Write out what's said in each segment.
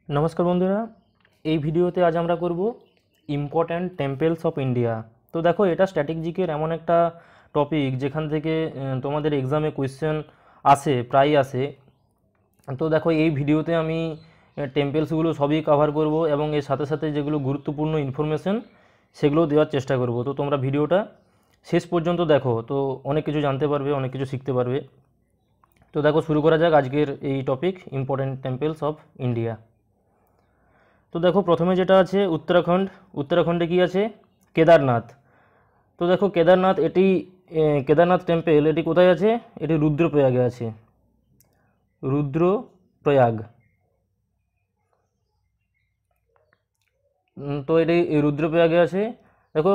নমস্কার বন্ধুরা, এই ভিডিওতে আজ আমরা করব ইম্পর্ট্যান্ট টেম্পলস অফ ইন্ডিয়া। তো দেখো, এটা স্ট্যাটিক জিকের এমন একটা টপিক যেখান থেকে তোমাদের এক্সামে কোয়েশ্চেন আসে, প্রায়ই আসে। তো দেখো, এই ভিডিওতে আমি টেম্পলসগুলো সবই কভার করব এবং এর সাথে সাথে যেগুলো গুরুত্বপূর্ণ ইনফরমেশন সেগুলো দেওয়ার চেষ্টা করব। তো তোমরা ভিডিওটা শেষ পর্যন্ত দেখো, তো অনেক কিছু জানতে পারবে, অনেক কিছু শিখতে পারবে। তো দেখো, শুরু করা যাক আজকের এই topic, important temples of India. তো দেখো, প্রথমে যেটা আছে উত্তরাখণ্ড। উত্তরাখণ্ডে কি আছে? কেদারনাথ। তো দেখো, কেদারনাথ এটি কেদারনাথ টেম্পল এটি কোথায় আছে? এটি রুদ্রপ্রয়াগে আছে। রুদ্রপ্রয়াগ। তো এটি রুদ্রপ্রয়াগে আছে। দেখো,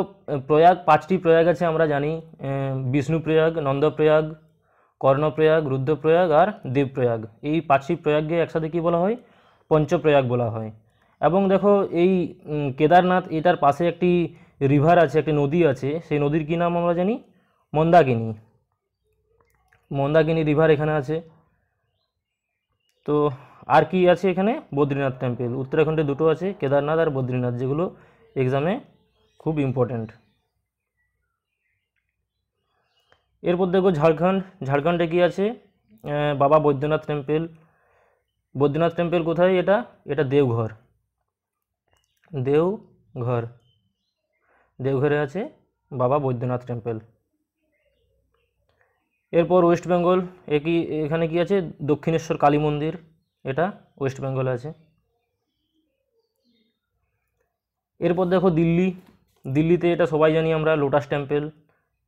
প্রয়াগ, 5টি প্রয়াগ আছে আমরা জানি। বিষ্ণুপ্রয়াগ, নন্দপ্রয়াগ, কর্ণপ্রয়াগ, রুদ্রপ্রয়াগ আর দেবপ্রয়াগ। এই 5টি প্রয়াগকে একসাথে কী বলা হয়? পঞ্চপ্রয়াগ বলা হয়। এবং দেখো, এই কেদারনাথ, এটার পাশে একটি রিভার আছে, একটি নদী আছে। সেই নদীর কী নাম আমরা জানি? মন্দাকিনী। মন্দাকিনী রিভার এখানে আছে। তো আর কি আছে এখানে? বদ্রীনাথ টেম্পল। উত্তরাখণ্ডে দুটো আছে, কেদারনাথ আর বদ্রীনাথ, যেগুলো এক্সামে খুব ইম্পর্ট্যান্ট। এরপর দেখো ঝাড়খণ্ড। ঝাড়খণ্ডে কি আছে? বাবা বৈদ্যনাথ টেম্পল। বৈদ্যনাথ টেম্পল কোথায়? এটা এটা দেওঘর। দেওঘর, দেওঘরে আছে বাবা বৈদ্যনাথ টেম্পল। এরপর ওয়েস্ট বেঙ্গল, এখানে কি আছে? দক্ষিণেশ্বর কালী মন্দির। এটা ওয়েস্ট বেঙ্গলে আছে। এরপর দেখো দিল্লি। দিল্লিতে এটা সবাই জানি আমরা, লোটাস টেম্পল।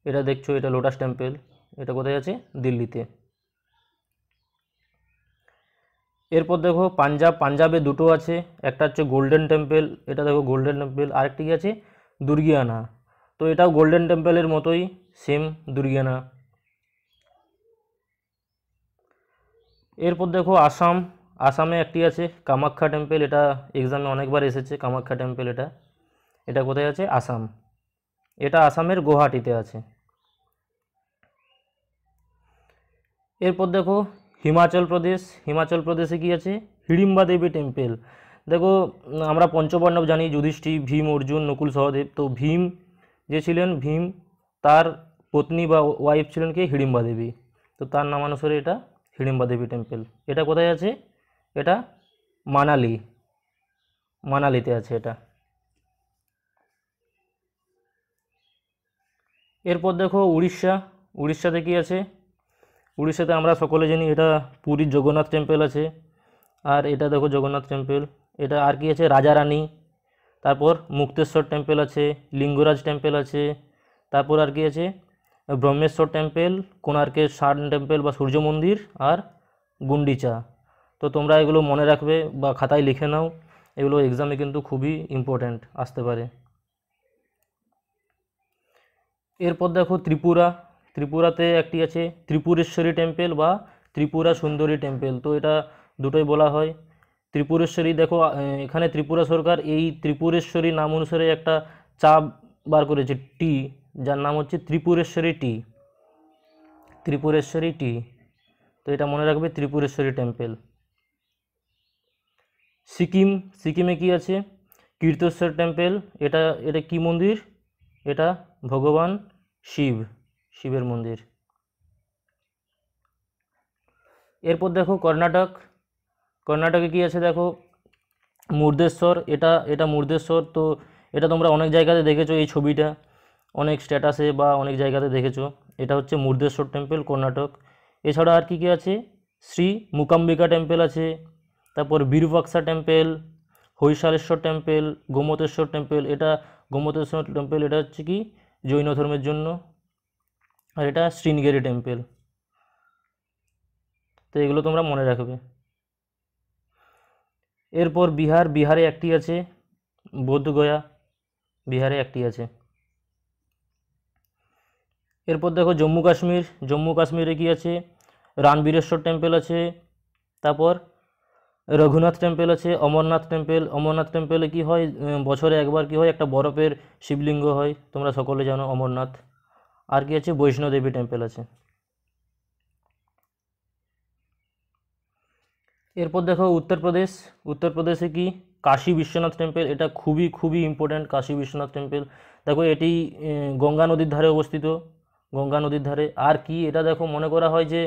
এটা দেখছো, এটা লোটাস টেম্পল। এটা কোথায় আছে? দিল্লিতে। এরপর দেখো পাঞ্জাব। পাঞ্জাবে দুটো আছে, একটা হচ্ছে গোল্ডেন টেম্পল। এটা দেখো গোল্ডেন টেম্পল। আরেকটি কি আছে? দুর্গিয়ানা। তো এটাও গোল্ডেন টেম্পলের মতোই, সেম দুর্গিয়ানা। এরপর দেখো আসাম। আসামে একটি আছে কামাখ্যা টেম্পল। এটা এক্সামে অনেকবার এসেছে, কামাখ্যা টেম্পল। এটা এটা কোথায় আছে? আসাম। এটা আসামের গুয়াহাটিতে আছে। এরপর দেখো হিমাচল প্রদেশ। হিমাচল প্রদেশে কি আছে? হিড়িম্বা দেবী টেম্পল। দেখো, আমরা পঞ্চপাণ্ডব জানি, যুধিষ্ঠির, ভীম, অর্জুন, নকুল, সহদেব। তো ভীম যে ছিলেন, ভীম, তার পত্নী বা ওয়াইফ ছিলেন কি? হিড়িম্বা দেবী। তো তার নামানুসারে এটা হিড়িম্বা দেবী টেম্পল। এটা কোথায় আছে? এটা মানালি, মানালিতে আছে এটা। এরপর দেখো উড়িষ্যা। উড়িষ্যাতে কি আছে? উড়িষ্যাতে আমরা সকলে জানি, এটা পুরীর জগন্নাথ টেম্পল আছে। আর এটা দেখো জগন্নাথ টেম্পল। এটা আর কি আছে? রাজারানী। তারপর মুক্তেশ্বর টেম্পল আছে, লিঙ্গরাজ টেম্পল আছে। তারপর আর কি আছে? ব্রহ্মেশ্বর টেম্পল, কোণার্কের সান টেম্পল বা সূর্য মন্দির, আর গুন্ডিচা। তো তোমরা এগুলো মনে রাখবে বা খাতায় লিখে নাও, এগুলো এক্সামে কিন্তু খুবই ইম্পর্ট্যান্ট আসতে পারে। এরপর দেখো ত্রিপুরা। ত্রিপুরাতে একটি আছে ত্রিপুরেশ্বরী টেম্পল বা ত্রিপুরা সুন্দরী টেম্পল। তো এটা দুটোই বলা হয়। ত্রিপুরেশ্বরী, দেখো এখানে ত্রিপুরা সরকার এই ত্রিপুরেশ্বরী নাম অনুসারে একটা চা বার করেছে, টি, যার নাম হচ্ছে ত্রিপুরেশ্বরী টি। ত্রিপুরেশ্বরী টি। তো এটা মনে রাখবে, ত্রিপুরেশ্বরী টেম্পল। সিকিম। সিকিমে কি আছে? কীর্তেশ্বর টেম্পল। এটা এটা কি মন্দির? এটা ভগবান শিব, শিবের মন্দির। এরপর দেখো কর্ণাটক। কর্ণাটকে কি আছে? দেখো মুর্দেশ্বর। এটা এটা মুর্দেশ্বর। তো এটা তোমরা অনেক জায়গাতে দেখেছো, এই ছবিটা অনেক স্ট্যাটাসে বা অনেক জায়গাতে দেখেছো। এটা হচ্ছে মুর্দেশ্বর টেম্পল, কর্ণাটক। এছাড়া আর কি কি আছে? শ্রী মুকাম্বিকা টেম্পল আছে। তারপর বিরুপাক্ষা টেম্পল, হৈশালেশ্বর টেম্পল, গোমতেশ্বর টেম্পল। এটা গোমতেশ্বর টেম্পল, এটা হচ্ছে কি জৈন ধর্মের জন্য। আর এটা শৃঙ্গেরি টেম্পল। তো এগুলো তোমরা মনে রাখবে। এরপর বিহার। বিহারে একটি আছে বোধগয়া, বিহারে একটি আছে। এরপর দেখো জম্মু কাশ্মীর। জম্মু কাশ্মীরে কি আছে? রানবীরেশ্বর টেম্পল আছে। তারপর রঘুনাথ টেম্পল আছে, অমরনাথ টেম্পল। অমরনাথ টেম্পলে কি হয়? বছরে একবার কি হয়? একটা বরফের শিবলিঙ্গ হয়, তোমরা সকলে জানো, অমরনাথ। আর কি আছে? বৈষ্ণোদেবী টেম্পল আছে। এরপর দেখো উত্তরপ্রদেশ। উত্তরপ্রদেশে কি কাশী বিশ্বনাথ টেম্পল, এটা খুবই খুবই ইম্পর্ট্যান্ট। কাশী বিশ্বনাথ টেম্পল দেখো এটি গঙ্গা নদীর ধারে অবস্থিত, গঙ্গা নদীর ধারে। আর কি এটা দেখো মনে করা হয় যে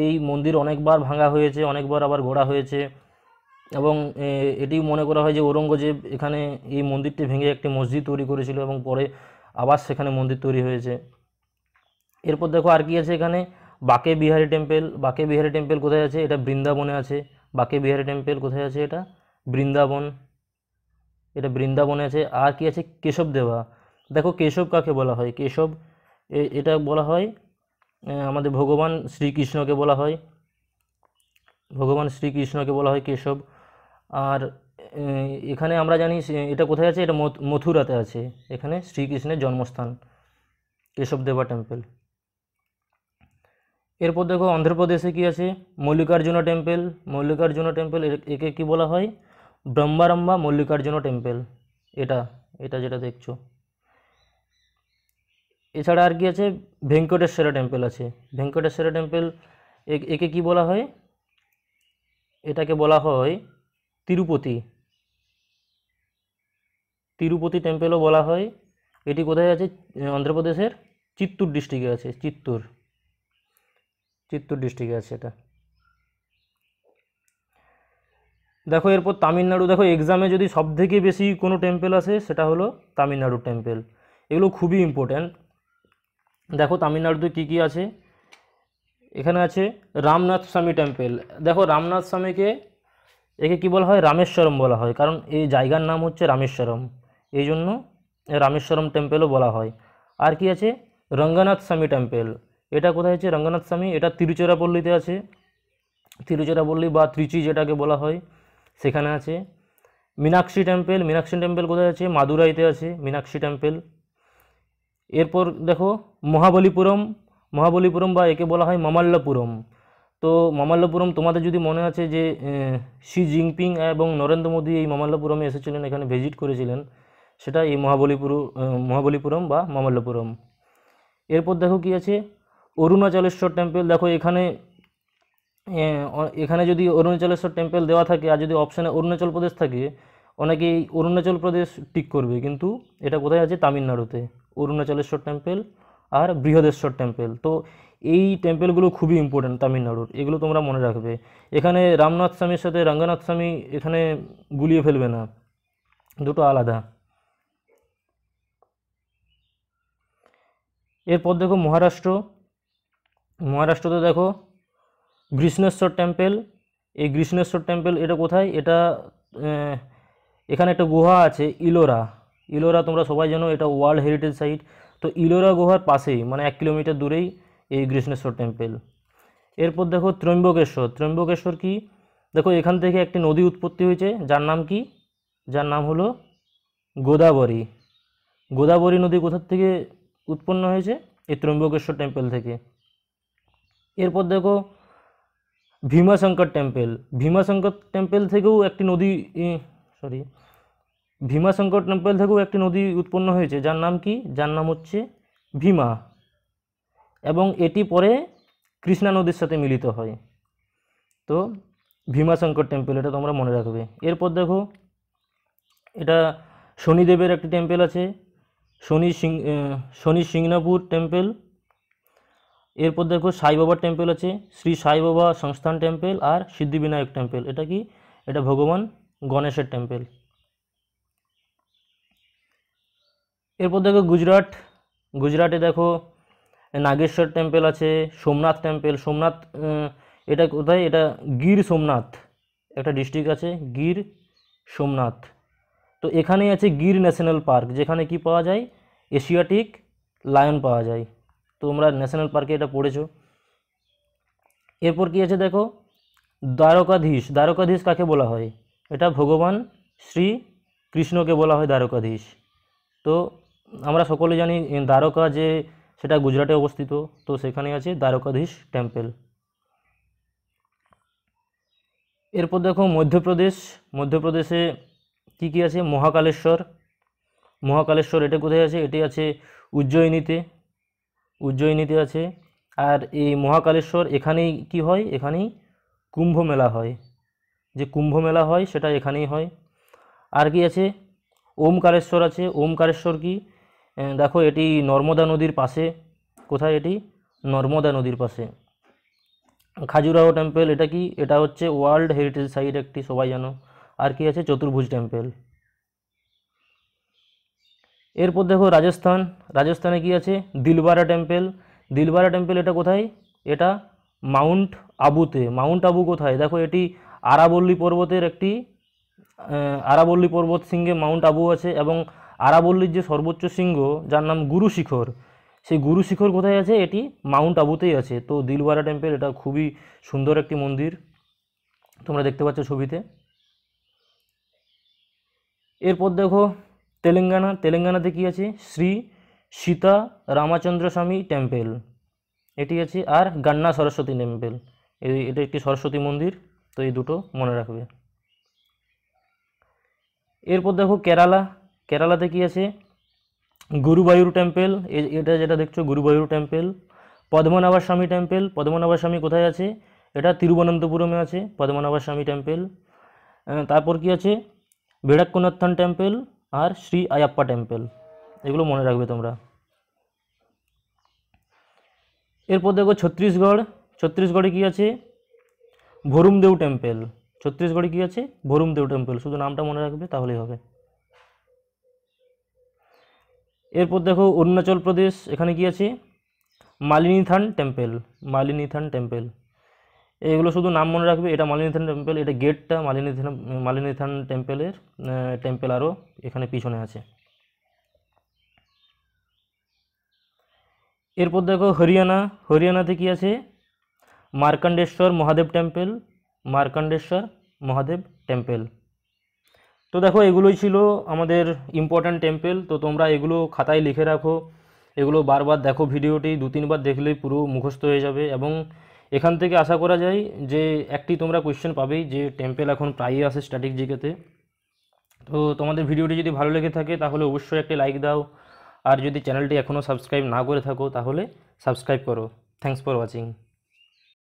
এই মন্দির অনেকবার ভাঙা হয়েছে, অনেকবার আবার গড়া হয়েছে, এবং এটি মনে করা হয় যে ঔরঙ্গজেব এখানে এই মন্দিরটি ভেঙে একটি মসজিদ তৈরি করেছিল এবং পরে আবার সেখানে মন্দির তৈরি হয়েছে। এরপর দেখো আর কি আছে এখানে, বাঁকে বিহারী টেম্পল। বাঁকে বিহারী টেম্পল কোথায় আছে? এটা বৃন্দাবনে আছে। বাঁকে বিহারী টেম্পল কোথায় আছে? এটা বৃন্দাবন, এটা বৃন্দাবনে আছে। আর কি আছে? কেশব দেওয়া। দেখো কেশব কাকে বলা হয়? কেশব এটা বলা হয় আমাদের ভগবান শ্রীকৃষ্ণকে বলা হয়, ভগবান শ্রীকৃষ্ণকে বলা হয় কেশব। আর এখানে আমরা জানি এটা কোথায় আছে? এটা মথুরাতে আছে, এখানে শ্রীকৃষ্ণের জন্মস্থান, কেশব দেবা টেম্পল। এরপর দেখো অন্ধ্রপ্রদেশে কি আছে? মল্লিকার্জুন টেম্পল। মল্লিকার্জুন টেম্পল একে কি বলা হয়? ব্রহ্মারম্বা মল্লিকার্জুন টেম্পল, এটা এটা যেটা দেখছো। এছাড়া আর কি আছে? ভেঙ্কটেশ্বর টেম্পল আছে। ভেঙ্কটেশ্বর টেম্পল একে কি বলা হয়? এটাকে বলা হয় তিরুপতি, তিরুপতি টেম্পলও বলা হয়। এটি কোথায় আছে? অন্ধ্রপ্রদেশের চিত্তুর ডিস্ট্রিক্টে আছে, চিত্তুর, চিত্তুর ডিস্ট্রিক্টে আছে এটা। দেখো এরপর তামিলনাড়ু। দেখো এক্সামে যদি সবথেকে বেশি কোনো টেম্পল আসে সেটা হলো তামিলনাড়ুর টেম্পল, এগুলো খুবই ইম্পর্ট্যান্ট। দেখো তামিলনাড়ুতে কী কী আছে, এখানে আছে রামনাথ স্বামী টেম্পল। দেখো রামনাথ স্বামীকে একে কী বলা হয়? রামেশ্বরম বলা হয়, কারণ এই জায়গার নাম হচ্ছে রামেশ্বরম, এই জন্য রামেশ্বরম টেম্পলও বলা হয়। আর কি আছে? রঙ্গনাথ স্বামী টেম্পল। এটা কোথায় আছে রঙ্গনাথ স্বামী? এটা তিরুচিরাপল্লীতে আছে, তিরুচিরাপল্লী বা ত্রিচি যেটাকে বলা হয় সেখানে আছে। মীনাক্ষী টেম্পল। মীনাক্ষী টেম্পল কোথায় আছে? মাদুরাইতে আছে মীনাক্ষী টেম্পল। এরপর দেখো মহাবলীপুরম। মহাবলীপুরম বা একে বলা হয় মামাল্লাপুরম। তো মামাল্লাপুরম তোমাদের যদি মনে আছে যে শি জিনপিং এবং নরেন্দ্র মোদী এই মামাল্লাপুরমে এসেছিলেন, এখানে ভিজিট করেছিলেন, সেটা এই মহাবলীপুরম বা মামাল্লাপুরম। এরপর দেখো কি আছে? অরুণাচলেশ্বর টেম্পল। দেখো এখানে এখানে যদি অরুণাচলেশ্বর টেম্পল দেওয়া থাকে আর যদি অপশানে অরুণাচল প্রদেশ থাকে, অনেকেই অরুণাচল প্রদেশ টিক করবে, কিন্তু এটা কোথায় আছে? তামিলনাড়ুতে, অরুণাচলেশ্বর টেম্পল আর বৃহদেশ্বর টেম্পল। তো এই টেম্পলগুলো খুবই ইম্পর্ট্যান্ট তামিলনাড়ুর, এগুলো তোমরা মনে রাখবে। এখানে রামনাথ স্বামীর সাথে রঙ্গনাথ স্বামী এখানে গুলিয়ে ফেলবে না, দুটো আলাদা। এরপর দেখো মহারাষ্ট্র। মহারাষ্ট্রতে দেখো গ্রীষ্ণেশ্বর টেম্পল। এই গ্রীষ্ণেশ্বর টেম্পল এটা কোথায়? এটা এখানে একটা গুহা আছে ইলোরা। ইলোরা তোমরা সবাই জানো এটা ওয়ার্ল্ড হেরিটেজ সাইট। তো ইলোরা গুহার পাশেই, মানে 1 কিলোমিটার দূরেই এই গ্রীষ্ণেশ্বর টেম্পল। এরপর দেখো ত্রম্বকেশ্বর। ত্রম্বকেশ্বর কি? দেখো এখান থেকে একটি নদী উৎপত্তি হয়েছে, যার নাম কি? যার নাম হলো গোদাবরী। গোদাবরী নদী কোথার থেকে উৎপন্ন হয়েছে? এই ত্রম্বকেশ্বর টেম্পল থেকে। এরপর দেখো ভীমাশঙ্কর টেম্পল। ভীমাশঙ্কর টেম্পল থেকেও একটি নদী ভীমাশঙ্কর টেম্পল থেকেও একটি নদী উৎপন্ন হয়েছে, যার নাম কি? যার নাম হচ্ছে ভীমা, এবং এটি পরে কৃষ্ণা নদীর সাথে মিলিত হয়। তো ভীমাশঙ্কর টেম্পল এটা তোমরা মনে রাখবে। এরপর দেখো এটা শনিদেবের একটি টেম্পল আছে, শনি সিংনাপুর টেম্পল। এরপর দেখো সাইবাবার টেম্পল আছে, শ্রী সাইবাবা সংস্থান টেম্পল আর সিদ্ধিবিনায়ক টেম্পল। এটা কি? এটা ভগবান গণেশের টেম্পল। এরপর দেখো গুজরাট। গুজরাটে দেখো নাগেশ্বর টেম্পল আছে, সোমনাথ টেম্পল। সোমনাথ এটা কোথায়? এটা গির সোমনাথ, একটা ডিস্ট্রিক্ট আছে গির সোমনাথ। তো এখানেই আছে গির ন্যাশনাল পার্ক, যেখানে কি পাওয়া যায়? এশিয়াটিক লায়ন পাওয়া যায়। তো তোমরা ন্যাশনাল পার্কে এটা পড়েছো। এরপর কি আছে দেখো দ্বারকাধীশ। দ্বারকাধীশ কাকে বলা হয়? এটা ভগবান শ্রী কৃষ্ণকে বলা হয় দ্বারকাধীশ। তো আমরা সকলে জানি দ্বারকা যে সেটা গুজরাটে অবস্থিত, তো সেখানে আছে দ্বারকাধীশ টেম্পল। এরপর দেখো মধ্যপ্রদেশ। মধ্যপ্রদেশে কি কি আছে? মহাকালেশ্বর। মহাকালেশ্বর এটা কোথায় আছে? এটি আছে উজ্জয়িনীতে, উজ্জয়িনীতে আছে। আর এই মহাকালেশ্বর এখানেই কি হয়? এখানেই কুম্ভ মেলা হয়। যে কুম্ভ মেলা হয় সেটা এখানেই হয়। আর কি আছে, ওমকারেশ্বর আছে। ওমকারেশ্বর কি, দেখো এটি নর্মদা নদীর পাশে। কোথায় এটি? নর্মদা নদীর পাশে। খাজুরাহো টেম্পল, এটা কি, এটা হচ্ছে ওয়ার্ল্ড হেরিটেজ সাইট একটি, সবাই জানো। আর কি আছে, চতুর্ভুজ টেম্পল। এরপর দেখো রাজস্থান। রাজস্থানে কি আছে, দিলবারা টেম্পল। দিলবারা টেম্পল এটা কোথায়? এটা মাউন্ট আবুতে। মাউন্ট আবু কোথায়? দেখো এটি আরাবল্লী পর্বতের একটি, আরাবল্লী পর্বত শৃঙ্গে মাউন্ট আবু আছে, এবং আরাবল্লীর যে সর্বোচ্চ শৃঙ্গ যার নাম গুরু শিখর, সেই গুরু শিখর কোথায় আছে? এটি মাউন্ট আবুতেই আছে। তো দিলবারা টেম্পল এটা খুবই সুন্দর একটি মন্দির, তোমরা দেখতে পাচ্ছ ছবিতে। এরপর দেখো তেলেঙ্গানা। তেলেঙ্গানাতে কি আছে, শ্রী সীতা রামাচন্দ্র স্বামী টেম্পল এটি আছে। আর গান্না সরস্বতী টেম্পল, এটা একটি সরস্বতী মন্দির। তো এই দুটো মনে রাখবে। এরপর দেখো কেরালা। কেরালাতে কি আছে, গুরুবায়ুর টেম্পল, এটা যেটা দেখছো গুরুবায়ুর টেম্পল। পদ্মনাভ স্বামী টেম্পল। পদ্মনাভ স্বামী কোথায় আছে? এটা তিরুবনন্তপুরমে আছে পদ্মনাভ স্বামী টেম্পল। তারপর কি আছে, ভিড়াক্কনাথন টেম্পল আর শ্রী আয়াপ্পা টেম্পল, এগুলো মনে রাখবে তোমরা। এরপর দেখো ছত্তিশগড়। ছত্তিশগড়ে কি আছে, ভরুমদেও টেম্পল। ছত্তিশগড়ে কি আছে, ভরুমদেও টেম্পল, শুধু নামটা মনে রাখবে তাহলেই হবে। এরপর দেখো অরুণাচল প্রদেশ, এখানে কি আছে, মালিনীথান টেম্পল। মালিনীথান টেম্পল, এগুলো শুধু নাম মনে রাখবে। এটা মালিনীথান টেম্পল, এটা গেটটা মালিনীথান টেম্পলের টেম্পল আরও এখানে পিছনে আছে। এরপর দেখো হরিয়ানা। হরিয়ানাতে কি আছে, মার্কণ্ডেশ্বর মহাদেব টেম্পল। মার্কণ্ডেশ্বর মহাদেব টেম্পল। তো দেখো এগুলোই ছিল আমাদের ইম্পর্ট্যান্ট টেম্পল। তো তোমরা এগুলো খাতায় লিখে রাখো, এগুলো বারবার দেখো, ভিডিওটি 2-3 বার দেখলেই পুরো মুখস্থ হয়ে যাবে। এবং এখান থেকে আশা করা যায় যে একটি তোমরা কোয়েশ্চেন পাবেই, যে টেম্পল এখন প্রায়ই আসে স্ট্যাটিক জিকেতে। তো তোমাদের ভিডিওটি যদি ভালো লেগে থাকে তাহলে অবশ্যই একটি লাইক দাও, আর যদি চ্যানেলটি এখনও সাবস্ক্রাইব না করে থাকো তাহলে সাবস্ক্রাইব করো। Thanks for watching.